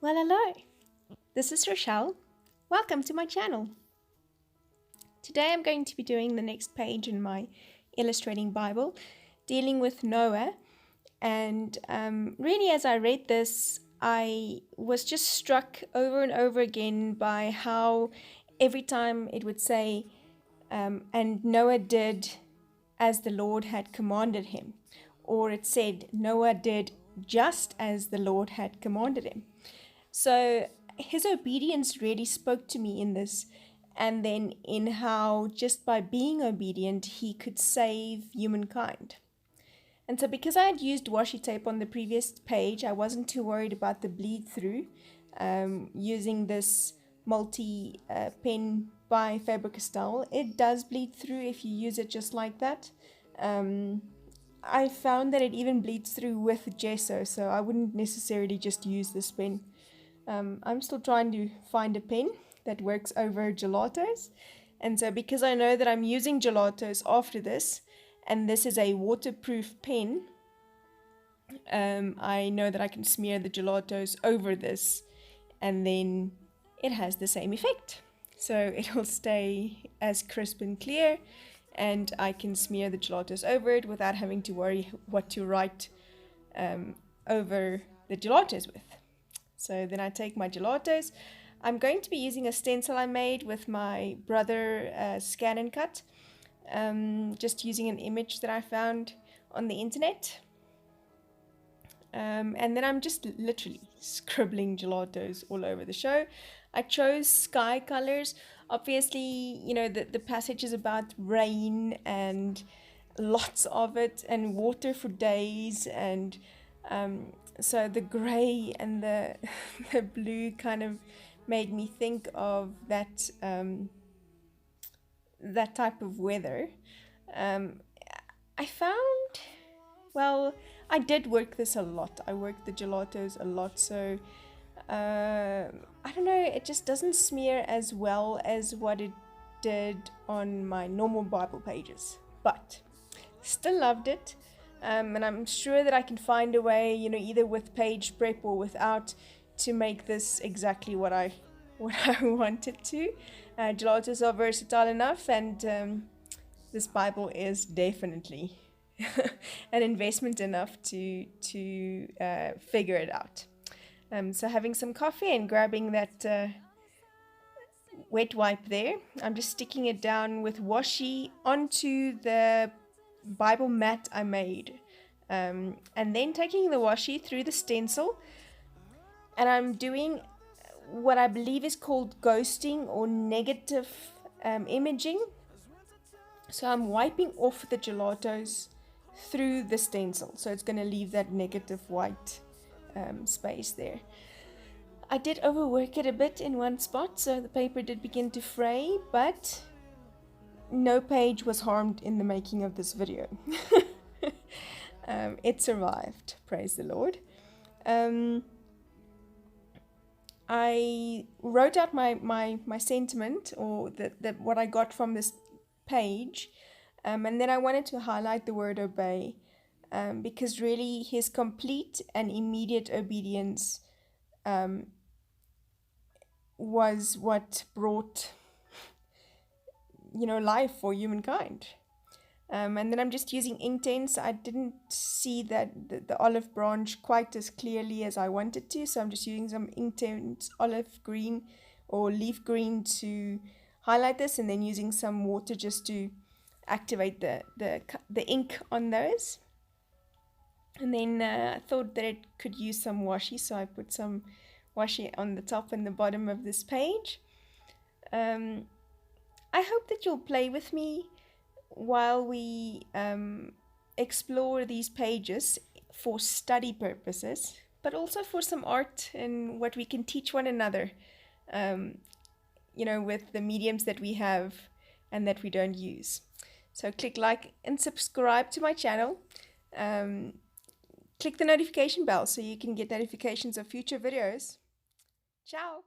Well, hello. This is Rochelle. Welcome to my channel. Today I'm going to be doing the next page in my Illustrating Bible, dealing with Noah. And really, as I read this, I was just struck over and over again by how every time it would say, and Noah did as the Lord had commanded him, or it said, Noah did just as the Lord had commanded him. So his obedience really spoke to me in this, and then in how just by being obedient, he could save humankind. And so because I had used washi tape on the previous page, I wasn't too worried about the bleed through using this multi pen by Faber-Castell. It does bleed through if you use it just like that. I found that it even bleeds through with gesso, so I wouldn't necessarily just use this pen. I'm still trying to find a pen that works over gelatos. And so because I know that I'm using gelatos after this, and this is a waterproof pen, I know that I can smear the gelatos over this, and then it has the same effect. So it'll stay as crisp and clear, and I can smear the gelatos over it without having to worry what to write over the gelatos with. So then I take my gelatos. I'm going to be using a stencil I made with my brother Scan and Cut, just using an image that I found on the internet. And then I'm just literally scribbling gelatos all over the show. I chose sky colors. Obviously, you know, the passage is about rain and lots of it and water for days, and so the gray and the the blue kind of made me think of that that type of weather. I found, well, I did work this a lot. I worked the gelatos a lot, so I don't know, it just doesn't smear as well as what it did on my normal Bible pages, but still loved it. And I'm sure that I can find a way, you know, either with page prep or without, to make this exactly what I wanted to. Gelatos are versatile enough, and this Bible is definitely an investment enough to figure it out. So having some coffee and grabbing that wet wipe there, I'm just sticking it down with washi onto the Bible mat I made, and then taking the washi through the stencil, and I'm doing what I believe is called ghosting or negative imaging. So I'm wiping off the gelatos through the stencil, so it's going to leave that negative white space there. I did overwork it a bit in one spot, so the paper did begin to fray, but no page was harmed in the making of this video. It survived, praise the Lord. I wrote out my sentiment, or what I got from this page, and then I wanted to highlight the word obey, because really his complete and immediate obedience was what brought, you know, life for humankind. And then I'm just using Inktense. I didn't see that the olive branch quite as clearly as I wanted to, so I'm just using some Inktense olive green or leaf green to highlight this, and then using some water just to activate the ink on those. And then I thought that it could use some washi, so I put some washi on the top and the bottom of this page. I hope that you'll play with me while we explore these pages for study purposes, but also for some art and what we can teach one another, you know, with the mediums that we have and that we don't use. So click like and subscribe to my channel. Click the notification bell so you can get notifications of future videos. Ciao!